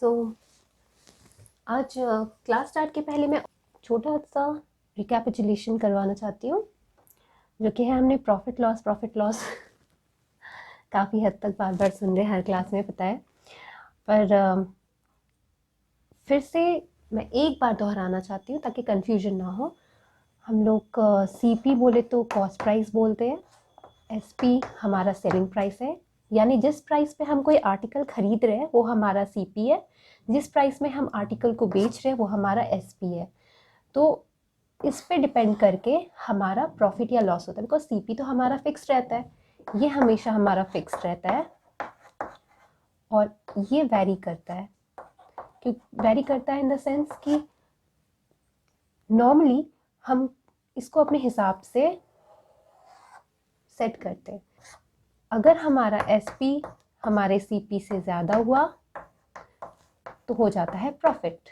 सो आज class start के पहले मैं छोटा सा रिकैपिचुलेशन करवाना चाहती हूँ, जो कि है हमने प्रॉफिट लॉस काफ़ी हद तक बार बार सुन रहे हर क्लास में, पता है। पर फिर से मैं एक बार दोहराना चाहती हूँ ताकि कन्फ्यूजन ना हो। हम लोग CP बोले तो कॉस्ट प्राइस बोलते हैं, SP हमारा सेलिंग प्राइस है, यानी जिस प्राइस पे हम कोई आर्टिकल खरीद रहे हैं वो हमारा CP है, जिस प्राइस में हम आर्टिकल को बेच रहे हैं वो हमारा SP है। तो इस पे डिपेंड करके हमारा प्रॉफिट या लॉस होता है, बिकॉज CP तो हमारा फिक्स रहता है, ये हमेशा हमारा फिक्स रहता है और ये वैरी करता है। क्यों वैरी करता है? इन द सेंस कि नॉर्मली हम इसको अपने हिसाब से सेट करते हैं। अगर हमारा SP हमारे CP से ज़्यादा हुआ तो हो जाता है प्रॉफिट,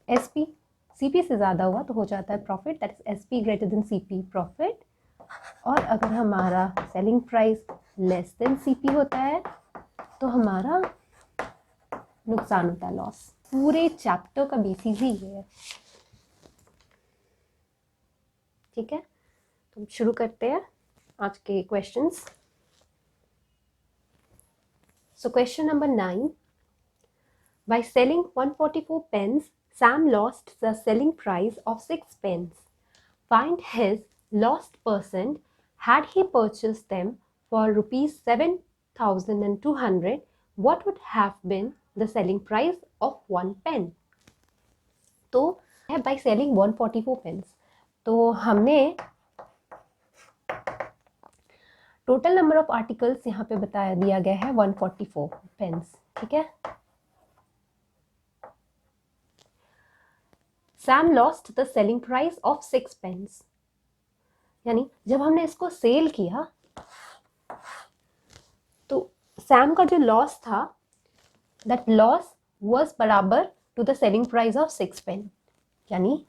SP CP से ज़्यादा हुआ तो हो जाता है profit, that is SP greater than CP profit. और अगर हमारा selling price less than CP होता है तो हमारा नुकसान होता है, लॉस। पूरे चैप्टर का बेसिस ही ये है, ठीक है। तो शुरू करते हैं आज के questions. So question number 9, by selling 144 pence Sam lost the selling price of 6 pence. Find his lost percent had he purchased them for rupees 7,200. What would have been the selling price of 1 pen? तो है by selling 144 pence, तो हमने total number of articles यहाँ पे बताया दिया गया है 144 पेंस, ठीक है। Sam lost the selling price of 6 pence, यानी जब हमने इसको सेल किया तो सैम का जो लॉस था, दैट लॉस वाज बराबर to the selling price of 6 pen, यानी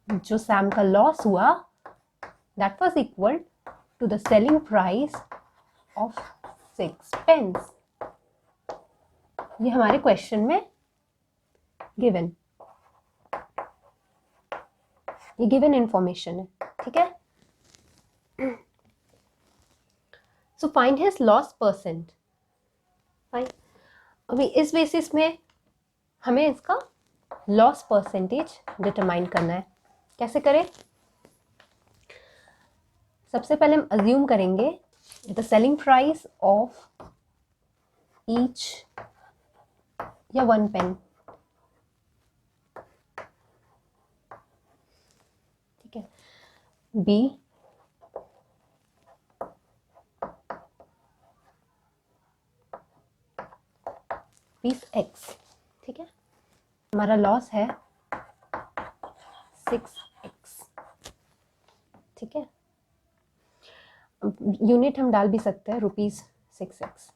जो सैम का लॉस हुआ that was equal to the selling price of 6 pence. ये हमारे क्वेश्चन में गिवन, ये गिवन इंफॉर्मेशन है, ठीक है। सो find his loss percent. Fine, अभी इस बेसिस में हमें इसका लॉस परसेंटेज डिटरमाइन करना है। कैसे करें? सबसे पहले हम अज्यूम करेंगे the selling price of each या 1 पेन, ठीक है। B पीस X, ठीक है। हमारा लॉस है 6X, ठीक है। यूनिट हम डाल भी सकते हैं रुपीज 6X।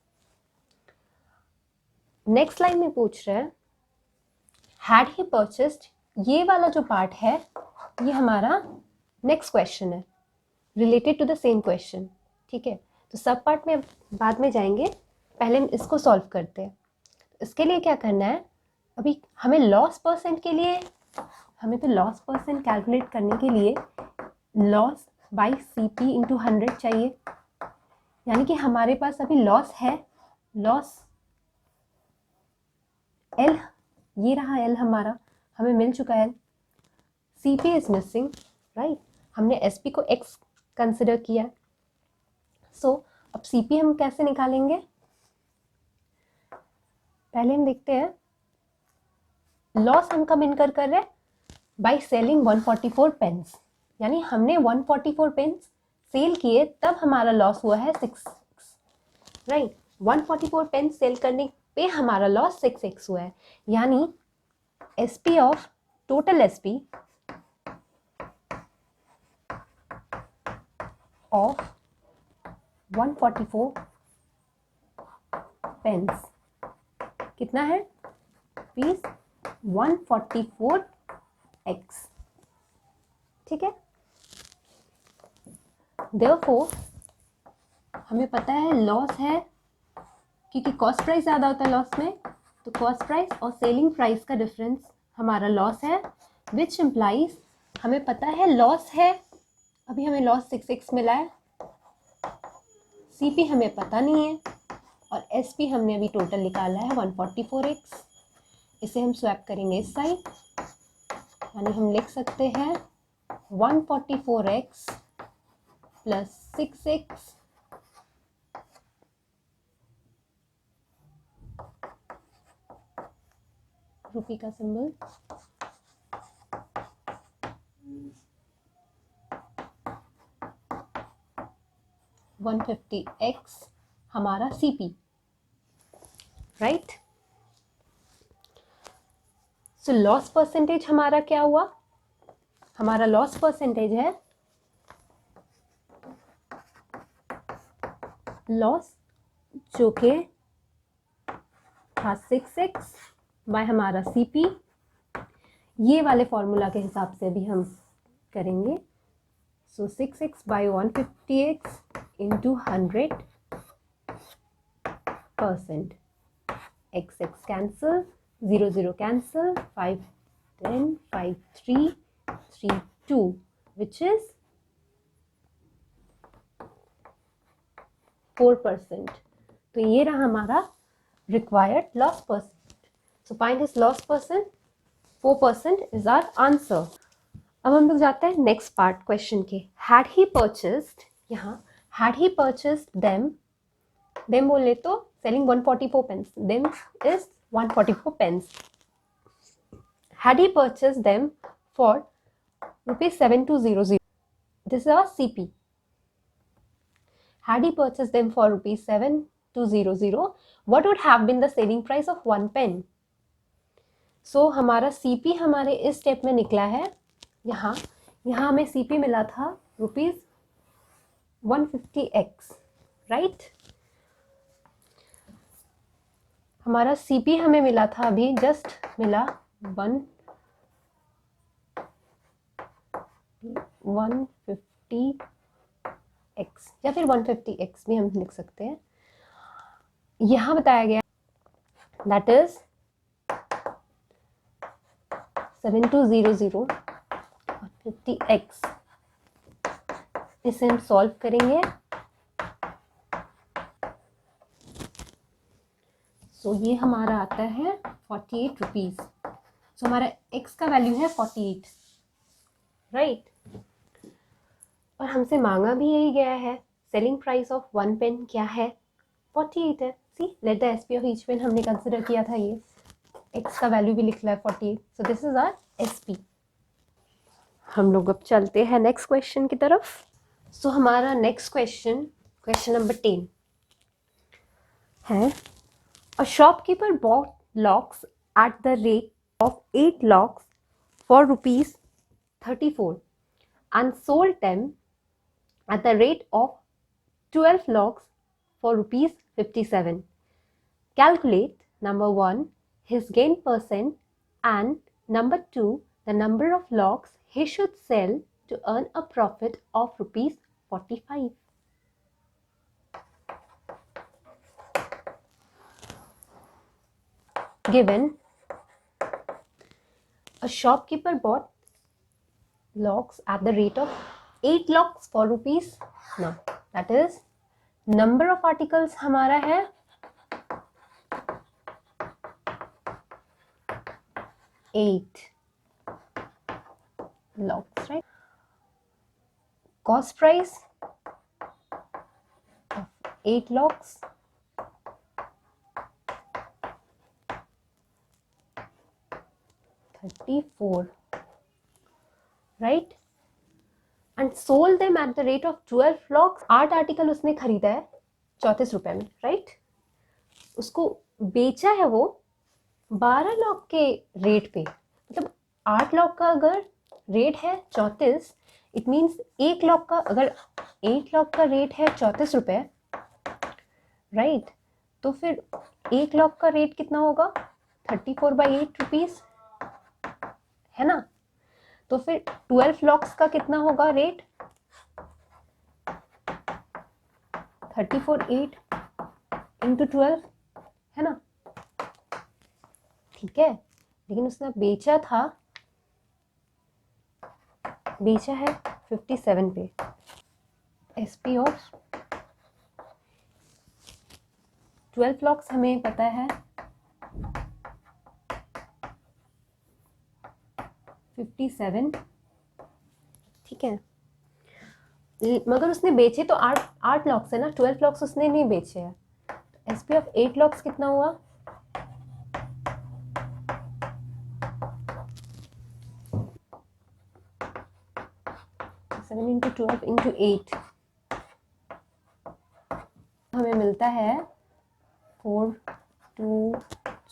नेक्स्ट लाइन में पूछ रहे हैं हैड ही परचेस्ड, ये वाला जो पार्ट है ये हमारा नेक्स्ट क्वेश्चन है, related to the same question, ठीक है। तो सब पार्ट में बाद में जाएंगे, पहले हम इसको सॉल्व करते हैं। इसके लिए क्या करना है, अभी हमें लॉस परसेंट के लिए, हमें तो लॉस परसेंट कैलकुलेट करने के लिए लॉस बाई CP इंटू 100 चाहिए, यानी कि हमारे पास अभी लॉस है, लॉस L, ये रहा L हमारा, हमें मिल चुका है L। CP is missing, right. हमने SP को X कंसिडर किया। सो अब CP हम कैसे निकालेंगे? पहले हम देखते हैं लॉस हम कब इनकर कर रहे हैं, बाई सेलिंग 144 पेन्स, यानी हमने 144 पेन्स सेल किए तब हमारा लॉस हुआ है 6, राइट। 144 पेन्स सेल करने पे हमारा लॉस 6X हुआ है, यानी SP of total SP of 144 pence कितना है? पीस 144X, ठीक है। Therefore हमें पता है लॉस है क्योंकि कॉस्ट प्राइस ज़्यादा होता है लॉस में, तो कॉस्ट प्राइस और सेलिंग प्राइस का डिफरेंस हमारा लॉस है, विच इम्प्लाइज हमें पता है लॉस है, अभी हमें लॉस 6x मिला है, CP हमें पता नहीं है, और SP हमने अभी टोटल निकाला है 144x। इसे हम स्वैप करेंगे इस साइड, यानी हम लिख सकते हैं 144x प्लस 6x रुपी का सिंबल, वन 150x हमारा CP, right. So loss percentage हमारा क्या हुआ, हमारा लॉस परसेंटेज है लॉस जो कि था 6x बाय हमारा CP, ये वाले फॉर्मूला के हिसाब से भी हम करेंगे। So 6x by 150x into 100%, x cancel, 0 0 cancel, 5 10 5 3 3 2 which is 4%। तो ये रहा हमारा required loss percent. So find his loss percent, 4% is our answer. अब हम लोग जाते हैं नेक्स्ट पार्ट क्वेश्चन के। हैड ही परचेस्ड, यहाँ हैड ही परचेस्ड देम बोले तो selling 144 pence, them is 144 pence. Had he purchased them for ₹7200, this is our CP. Had he purchased them for ₹7200, what would have been the selling price of 1 pen? So हमारा CP हमारे इस step में निकला है, यहाँ हमें CP मिला था ₹150x, राइट। हमारा CP हमें मिला था अभी जस्ट मिला 150x या फिर 150x भी हम लिख सकते हैं। यहाँ बताया गया दैट इज 7200 और 50x, इसे हम सॉल्व करेंगे। सो ये हमारा आता है 48 रुपीज़। सो हमारा x का वैल्यू है 48, राइट। और हमसे मांगा भी यही गया है, सेलिंग प्राइस ऑफ 1 पेन क्या है, 48 है। See let the SP of each pen हमने कंसिडर किया था, ये x का वैल्यू भी लिख रहा है 48। So this is our SP। हम लोग अब चलते हैं नेक्स्ट क्वेश्चन की तरफ। सो हमारा नेक्स्ट क्वेश्चन, क्वेश्चन नंबर 10 है, a shopkeeper bot locks at the rate of 8 locks for ₹34 and sold them at the rate of 12 locks for ₹57. Calculate number 1 his gain percent and number 2 the number of locks he should sell to earn a profit of ₹45. Given a shopkeeper bought locks at the rate of 8 locks for rupees, no, that is number of articles हमारा है 8 locks, right? Cost price of 8 locks $34, right? And sold them at the rate of 12 locks. 8 article उसने खरीदा है 34 रुपए में, right. उसको बेचा है वो 12 लॉक के रेट पे, मतलब 8 लॉक का अगर रेट है 34, इट मीन्स 1 लॉक का, अगर 8 लॉक का रेट है 34 रुपए, राइट, तो फिर 1 लॉक का रेट कितना होगा 34/8 रुपीज, है ना। तो फिर 12 लॉक्स का कितना होगा रेट, 34/8 इंटू 12, है ना, ठीक है। लेकिन उसने बेचा है 57 पे। SP ऑफ 12 लॉक्स हमें पता है 57, ठीक है। मगर उसने बेचे तो 8 लॉक्स है ना, 12 लॉक्स उसने नहीं बेचे हैं। SP ऑफ 8 लॉक्स कितना हुआ, 7 इंटू 12 इंटू 8 हमें मिलता है 4 2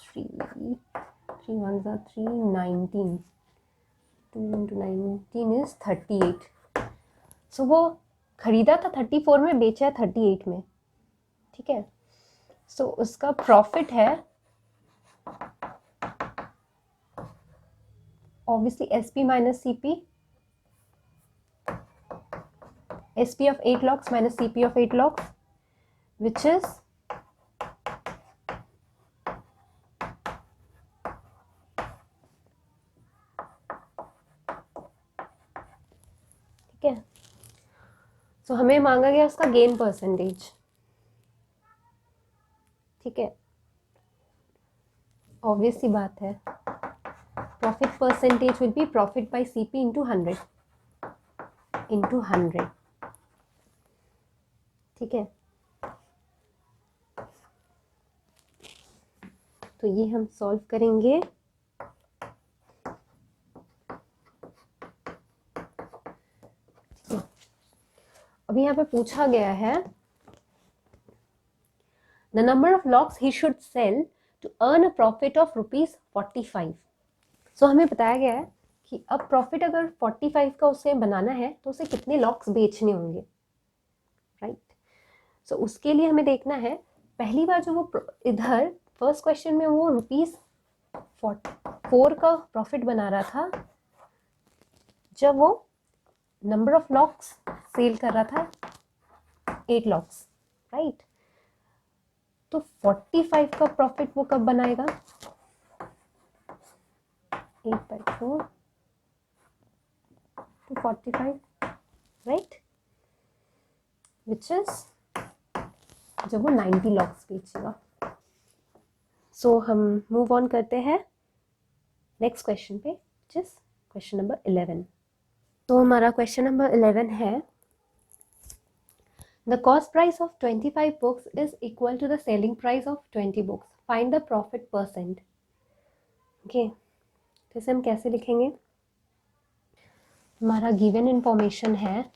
3 3 1 3 19, 2 इंटू 19 इज 38। सो वो खरीदा था 34 में, बेचा है 38 में, ठीक है। सो उसका प्रॉफिट है obviously SP minus CP, SP of 8 locks minus CP of 8 locks, which is ठीक है। सो हमें मांगा गया उसका गेन परसेंटेज, ठीक है। ऑब्वियस सी बात है, profit percentage will be profit by CP into 100, ठीक है। तो ये हम सॉल्व करेंगे। अभी यहाँ पे पूछा गया है the number of locks he should sell to earn a profit of ₹45। सो हमें बताया गया है कि अब प्रॉफिट अगर 45 का उसे बनाना है तो उसे कितने लॉक्स बेचने होंगे, राइट। सो उसके लिए हमें देखना है, पहली बार जो वो इधर फर्स्ट क्वेश्चन में वो ₹4 का प्रॉफिट बना रहा था जब वो नंबर ऑफ लॉक्स सेल कर रहा था 8 लॉक्स, राइट। तो 45 का प्रॉफिट वो कब बनाएगा, 8/4 to 45, राइट, विच इज जब वो 90 लॉक्स बेचेगा। सो हम मूव ऑन करते हैं नेक्स्ट क्वेश्चन पे, विच इज क्वेश्चन नंबर 11। तो हमारा क्वेश्चन नंबर 11 है the cost price of 25 books is equal to the selling price of 20 books, find the profit percent. Okay, तो इसे हम कैसे लिखेंगे, हमारा गिवन इंफॉर्मेशन है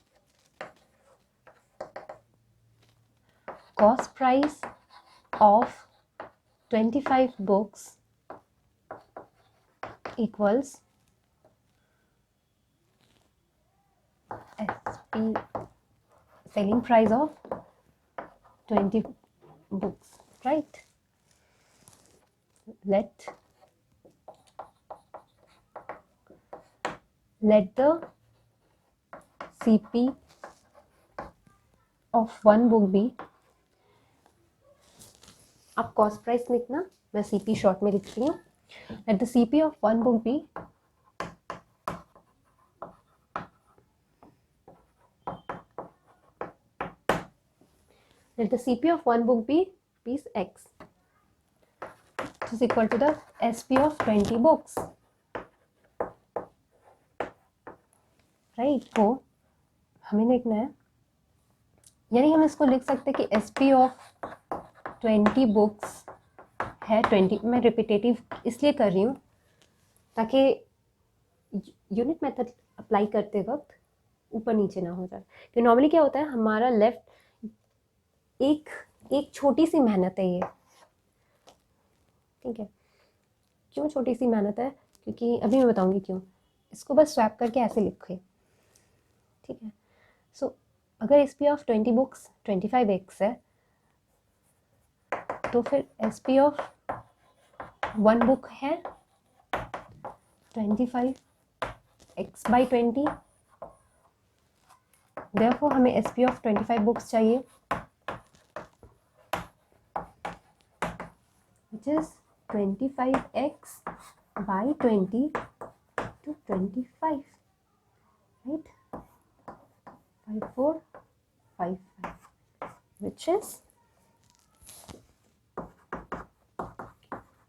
cost price of 25 books equals SP selling price of 20 books, right? Let the CP of one book be, आप cost price लिखना, मैं CP शॉर्ट में लिख रही हूँ। Let the CP of one book be rupees X, which is equal to the SP of 20 books, right? तो हमें लिखना है, यानी हम इसको लिख सकते हैं कि SP of 20 बुक्स है 20, मैं रिपीटेटिव इसलिए कर रही हूँ ताकि यूनिट मेथड अप्लाई करते वक्त ऊपर नीचे ना हो जाए। कि नॉर्मली क्या होता है, हमारा लेफ्ट एक छोटी सी मेहनत है ये, ठीक है। क्यों छोटी सी मेहनत है, क्योंकि अभी मैं बताऊंगी क्यों। इसको बस स्वैप करके ऐसे लिखे, ठीक है। सो अगर SP ऑफ 20 बुक्स 25x है तो फिर SP ऑफ 1 बुक है 25x/20, therefore हमें SP ऑफ 25 बुक्स चाहिए। which is 25x by 20 to 25, right? 5455, which is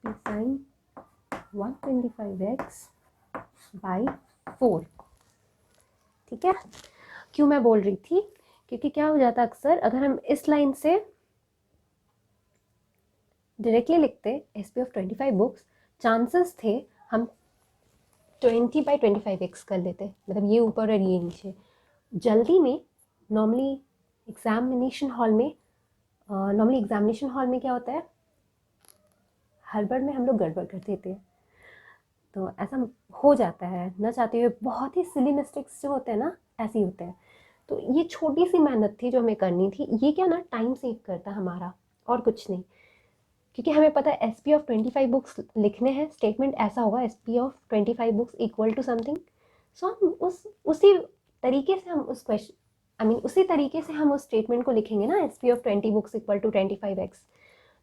p sin 125x by 4। ठीक है, क्यों मैं बोल रही थी, क्योंकि क्या हो जाता अक्सर अगर हम इस लाइन से डायरेक्टली लिखते एसपी ऑफ 25 बुक्स, चांसेस थे हम 20/25x कर लेते, मतलब ये ऊपर और ये नीचे। जल्दी में नॉर्मली एग्जामिनेशन हॉल में क्या होता है, हड़बड़ में हम लोग गड़बड़ कर देते हैं, तो ऐसा हो जाता है न चाहते हुए। बहुत ही सिली मिस्टेक्स जो होते हैं ना, ऐसे ही होते हैं। तो ये छोटी सी मेहनत थी जो हमें करनी थी। ये क्या ना, टाइम सेव करता है हमारा, और कुछ नहीं। क्योंकि हमें पता है एसपी ऑफ 25 बुक्स लिखने हैं, स्टेटमेंट ऐसा होगा, SP of 25 books equal to something. So हम उसी तरीके से हम उस क्वेश्चन उसी तरीके से हम उस स्टेटमेंट को लिखेंगे ना, SP of 20 books equal to 25x।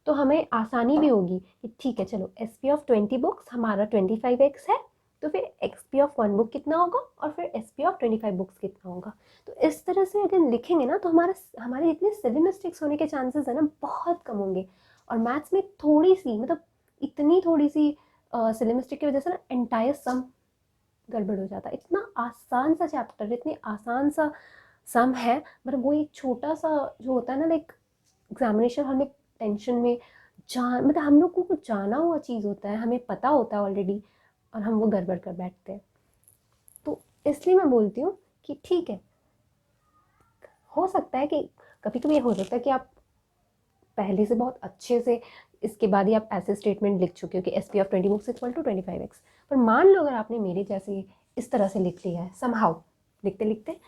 तो हमें आसानी भी होगी कि ठीक है चलो, एसपी ऑफ 20 बुक्स हमारा 25x है, तो फिर एक्सपी ऑफ 1 बुक कितना होगा और फिर एसपी ऑफ 25 बुक्स कितना होगा। तो इस तरह से अगर लिखेंगे ना, तो हमारे इतने सिली मिस्टेक्स होने के चांसेस है ना, बहुत कम होंगे। और मैथ्स में थोड़ी सी, मतलब इतनी थोड़ी सी सिली मिस्टेक की वजह से ना एंटायर सम गड़बड़ हो जाता है। इतना आसान सा चैप्टर, इतनी आसान सा सम है, मतलब वो एक छोटा सा जो होता है ना, लाइक एग्जामिनेशन हमें टेंशन में मतलब हम लोग को कुछ जाना हुआ चीज़ होता है, हमें पता होता है ऑलरेडी, और हम वो गड़बड़ कर बैठते हैं। तो इसलिए मैं बोलती हूँ कि ठीक है, हो सकता है कि कभी कभी ये हो सकता है कि आप पहले से बहुत अच्छे से इसके बाद ही आप ऐसे स्टेटमेंट लिख चुके हो कि S P of 20 books equal to 25x। पर मान लो अगर आपने मेरे जैसे इस तरह से लिख लिया है, समहाउ लिखते लिखते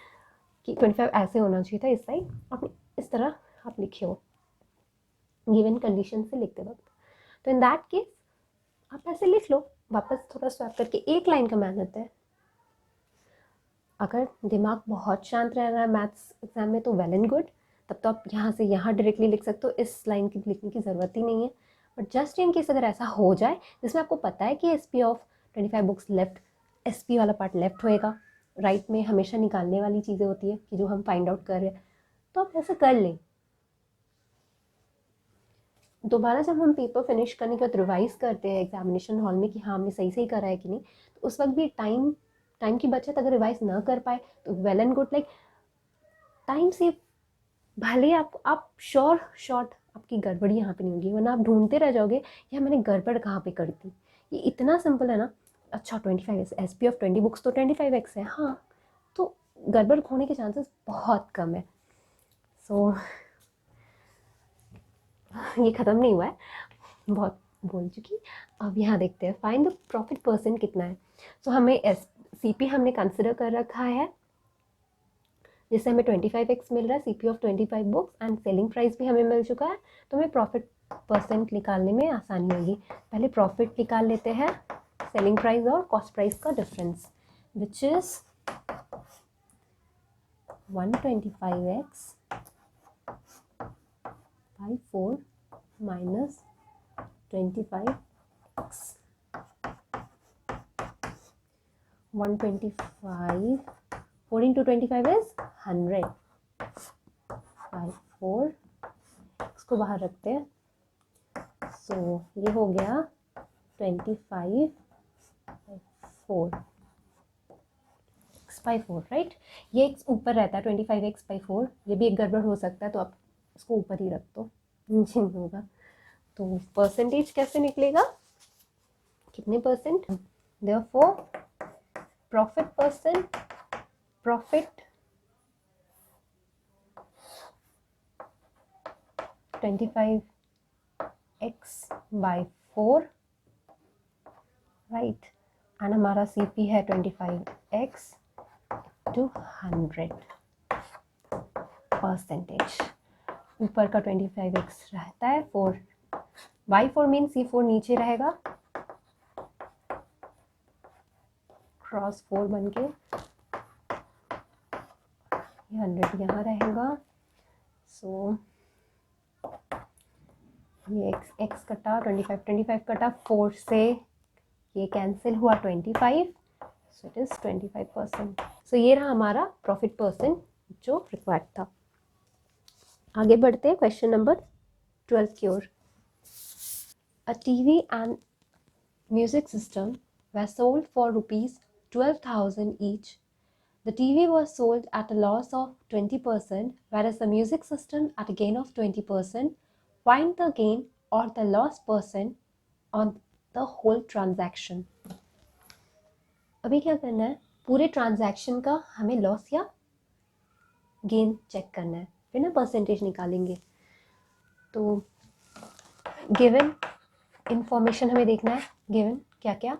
कि 25 ऐसे होना चाहिए था इस साइड, आपने इस तरह आप लिखे हो गिवन कंडीशन से लिखते वक्त, तो इन दैट केस आप ऐसे लिख लो, वापस थोड़ा स्वैप करके। एक लाइन का मेहनत है। अगर दिमाग बहुत शांत रह रहा है मैथ्स एग्जाम में तो वेल एंड गुड, तब तो आप यहाँ से यहाँ डायरेक्टली लिख सकते हो, इस लाइन की लिखने की ज़रूरत ही नहीं है। बट जस्ट इन केस अगर ऐसा हो जाए जिसमें आपको पता है कि S P of 25 books left, S P वाला पार्ट लेफ्ट होएगा, राइट में हमेशा निकालने वाली चीज़ें होती है कि जो हम फाइंड आउट कर रहे हैं, तो आप ऐसा कर लें। दोबारा जब हम पेपर फिनिश करने के बाद रिवाइज करते हैं एग्जामिनेशन हॉल में कि हाँ हमने सही सही करा है कि नहीं, तो उस वक्त भी टाइम की बचत अगर रिवाइज ना कर पाए तो well and good, like time से भले आप शॉर्ट आपकी गड़बड़ी यहाँ पे नहीं होगी, वरना आप ढूंढते रह जाओगे या मैंने गड़बड़ कहाँ पे कर दी। ये इतना सिंपल है ना। अच्छा 25x, S P of 20 books तो 25x है, हाँ, तो गड़बड़ होने के चांसेस बहुत कम है। सो ये ख़त्म नहीं हुआ है, बहुत बोल चुकी। अब यहाँ देखते हैं फाइंड द प्रॉफिट परसेंट कितना है। सो हमें एस सी पी हमने कंसिडर कर रखा है, जिससे हमें 25x मिल रहा है, C P of 25 books, and selling price भी हमें मिल चुका है, तो हमें प्रॉफिट परसेंट निकालने में आसानी होगी। पहले प्रॉफिट निकाल लेते हैं, सेलिंग प्राइस और कॉस्ट प्राइस का difference, which is 125x by 4 minus 25x। 125, 4 into 25 is 100 by 4, इसको बाहर रखते हैं। सो ये हो गया 25 by 4 x by 4, राइट। ये x ऊपर रहता है 25x by 4, ये भी एक गड़बड़ हो सकता है, तो आप इसको ऊपर ही रख दो, नीचे नहीं होगा। तो परसेंटेज कैसे निकलेगा, कितने percent, therefore profit percent, profit 25x by 4, right, and हमारा CP है 25x to 100 परसेंटेज। ऊपर का 25x रहता है, 4 by 4 मीन C4 नीचे रहेगा, क्रॉस 4 बन के 100 यहाँ रहेगा। सो ये एक्स कटा 25 कटा 4 से ये कैंसिल हुआ 25, सो इट इज़ 25%। सो ये रहा हमारा प्रॉफिट परसेंट जो रिक्वायर्ड था। आगे बढ़ते हैं क्वेश्चन नंबर 12 की ओर। A TV and music system were sold for rupees 12,000 each. The TV was sold at a loss of 20%, whereas the music system at a gain of 20%. Find the gain or the loss percent on the whole transaction. अभी क्या करना है, पूरे transaction का हमें loss या gain check करना है, फिर ना परसेंटेज निकालेंगे। तो गिवन इंफॉर्मेशन हमें देखना है। गिवन क्या क्या,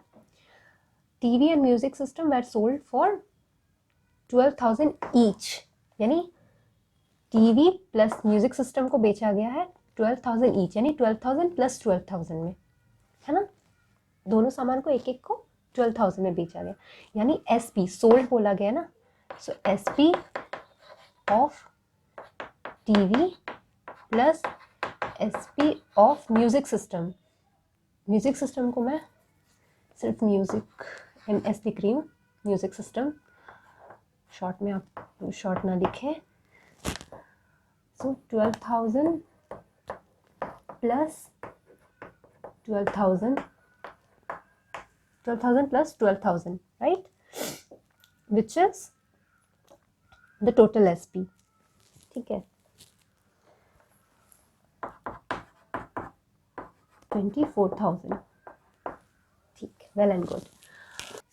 TV and music system were sold for 12,000 each, यानी टीवी प्लस म्यूजिक सिस्टम को बेचा गया है 12,000 ईच, यानी 12,000 प्लस 12,000 में, है ना। दोनों सामान को एक एक को 12,000 में बेचा गया, यानी एस पी सोल्ड बोला गया ना। So S P of TV plus S P of music system. Music system को मैं सिर्फ म्यूजिक एम एस लिख रही हूँ, म्यूजिक सिस्टम शॉर्ट में आप शॉर्ट ना लिखें। सो 12,000 plus 12,000, 12,000 plus 12,000, right? Which is the total SP. ठीक है, 24,000. ठीक, well and good.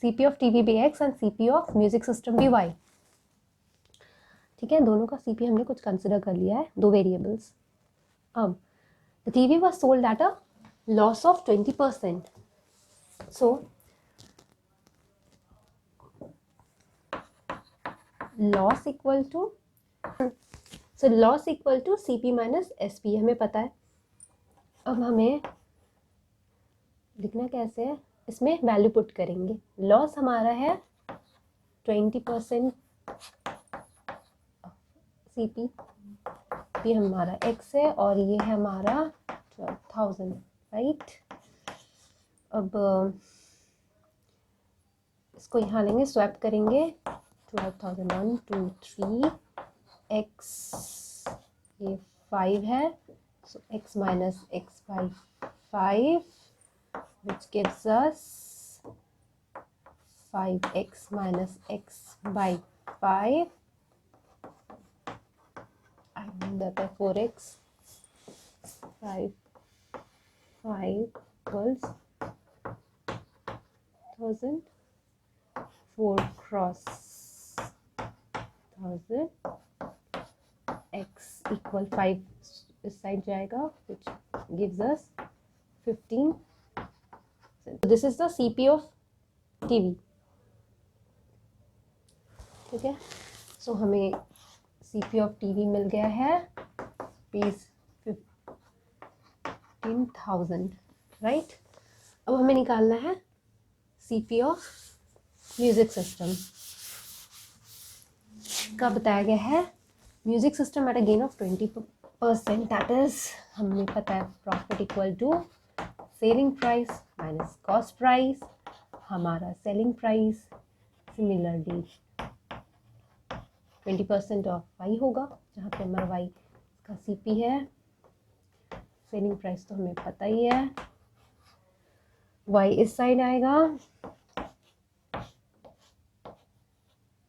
CP of TV be X and CP of music system be Y. ठीक है, दोनों का CP हमने कुछ कंसिडर कर लिया है, दो वेरिएबल्स। अब the TV was sold at a loss of 20%. So loss equal to CP minus SP हमें पता है। अब हमें लिखना कैसे है, इसमें वैल्यू पुट करेंगे। लॉस हमारा है 20% CP, पी हमारा X है और ये है हमारा 12,000, राइट। अब इसको यहाँ लेंगे, स्वैप करेंगे। 12,000 1 2 3 X ये 5 है, so X minus X by 5 which gives us 5x minus x by 5, I mean that है 4x, 5 equals 1,000, 4 cross 1,000, x equal 5 इस साइड जाएगा which gives us 15. So this is the CP of TV. ठीक है, so हमें CP of TV मिल गया है rupees 15,000, right. अब हमें निकालना है CP of म्यूजिक सिस्टम का बताया गया है। Music system at a gain of 20%, that is हमें पता है profit equal to selling price minus cost price. हमारा selling price similarly 20% of Y होगा, जहाँ पे हमारा वाई का CP है। सेलिंग प्राइस तो हमें पता ही है, वाई इस साइड आएगा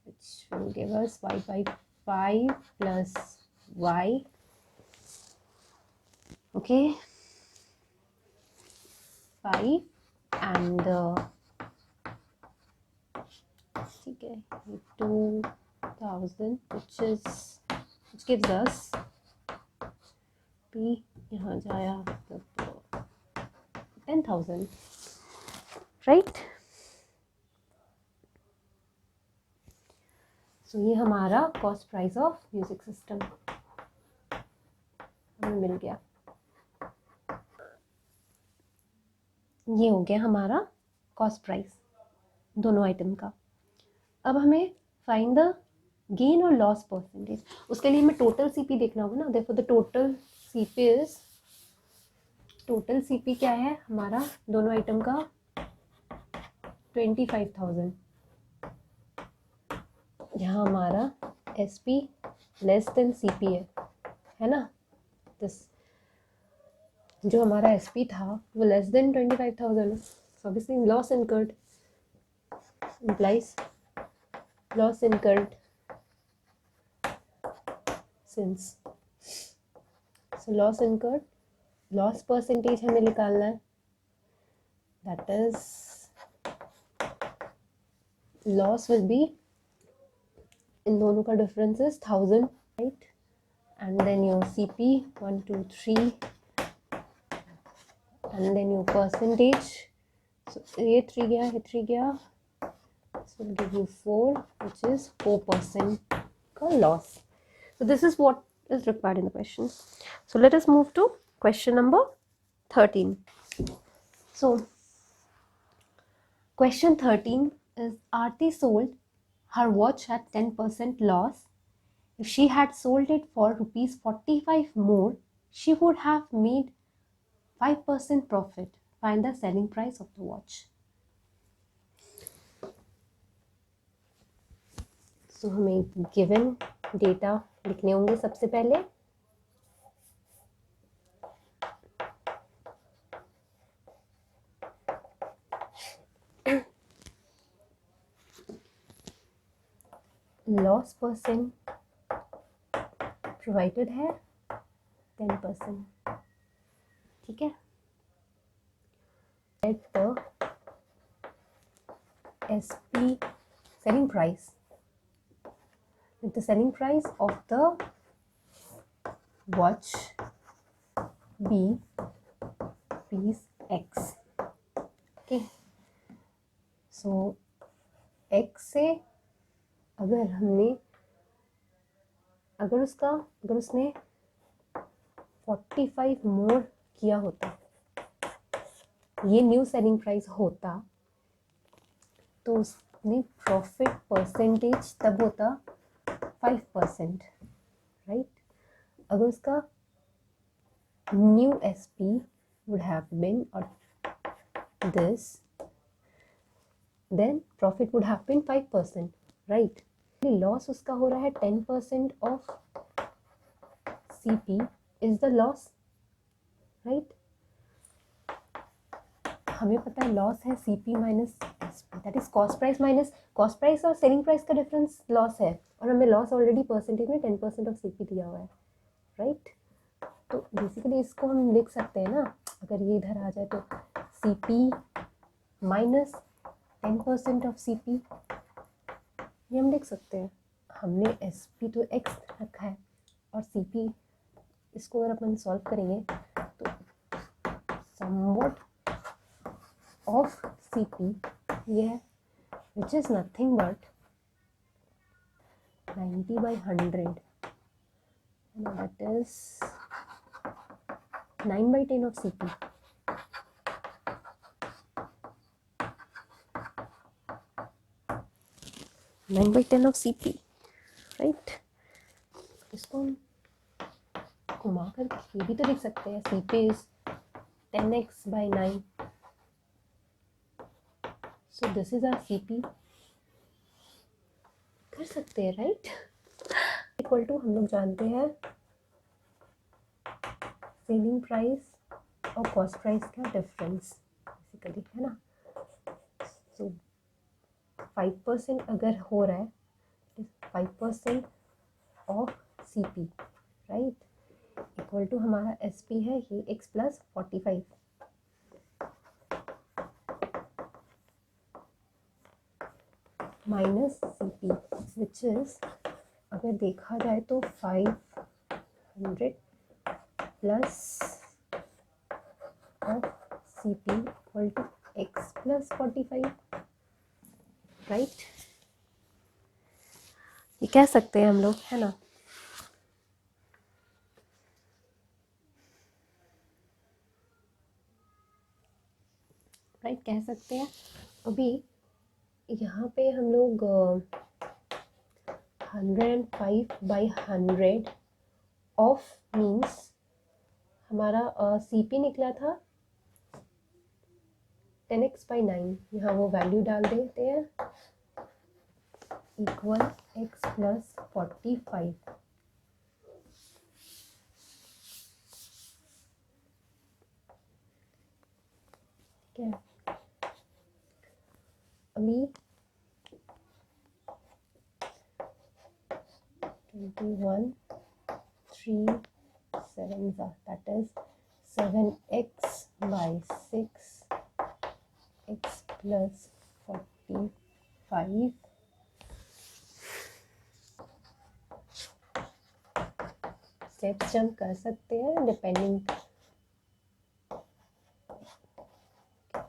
which will give us y by 5 plus y, okay, 5 and ठीक है 2,000 which gives us p यहाँ जाया मतलब 10,000, राइट। सो ये हमारा cost price of music system हमें मिल गया। ये हो गया हमारा कॉस्ट प्राइस दोनों आइटम का। अब हमें फाइंड द गेन और लॉस परसेंटेज, उसके लिए हमें टोटल CP देखना होगा ना। देखो the total CP is total CP क्या है हमारा दोनों आइटम का 25,000। यहाँ हमारा एसपी लेस देन सीपी है ना। दिस जो हमारा एसपी था वो लेस देन 25,000 है, so obviously loss incurred implies loss incurred since, so loss incurred, loss percentage हमें निकालना है, that is loss will be इन दोनों का difference is 1,000, right, and then your CP 1 2 3 and then your percentage, so ये 3 गया, ये 3 गया, so will give you 4, which is 4% का loss. So this is what is required in the question. So let us move to question number 13. So question 13 is Aarti sold her watch at 10% loss. If she had sold it for rupees 45 more, she would have made 5% profit. Find the selling price of the watch. So हमें given data लिखने होंगे सबसे पहले. Loss percent provided है 10%, ठीक है. At the SP selling price, let the selling price of the watch be rupees X. Okay, so X से अगर उसने 45 मोर किया होता, ये न्यू सेलिंग प्राइस होता, तो उसने प्रॉफिट परसेंटेज तब होता 5%, राइट. अगर उसका new SP would have been और this, then profit would have been 5%, right. Loss उसका हो रहा है 10% of CP is the loss, right. हमें पता है लॉस है CP minus SP, that is cost price minus cost price और सेलिंग प्राइस का डिफरेंस लॉस है, और हमें लॉस ऑलरेडी परसेंटेज में 10% ऑफ सीपी दिया हुआ है, राइट. तो बेसिकली इसको हम लिख सकते हैं ना, अगर ये इधर आ जाए तो सीपी माइनस 10% ऑफ सीपी, ये हम लिख सकते हैं. हमने एसपी तो एक्स रखा है और सीपी, इसको अगर अपन सॉल्व करेंगे तो समवॉट ऑफ सीपी ये है, which is nothing but 90/100, that is 9/10 of CP. Nine by 10 of CP, right. इसको हम घुमा कर ये भी तो लिख सकते हैं, CP is 10x/9, so this is our CP. कर सकते हैं, राइट. इक्वल टू हम लोग जानते हैं सेलिंग प्राइस और कॉस्ट प्राइस का डिफरेंस बेसिकली, है ना. सो 5% अगर हो रहा है, 5% of CP, right, equal to हमारा एसपी है ये x plus 45, minus CP which is, अगर देखा जाए तो 500 plus of CP equal to x plus 45, right. ये कह सकते हैं हम लोग, है ना. राइट, कह सकते हैं. अभी यहाँ पे हम लोग 105/100 ऑफ मीन्स हमारा CP निकला था 10x/9। यहाँ वो वैल्यू डाल देते हैं इक्वल x + 45। ठीक है, अभी 21 3 7 that is 7x/6 x + 45। Steps jump कर सकते हैं डिपेंडिंग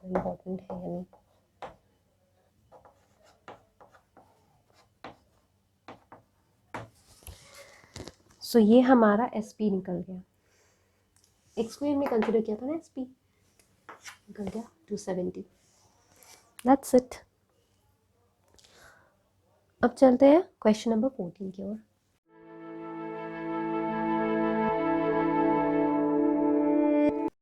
इम्पोर्टेंट है या नहीं। सो ये हमारा SP निकल गया। एक्स को हमने कंसिडर किया था ना, SP निकल गया 270। That's it. अब चलते हैं क्वेश्चन नंबर 14 की ओर।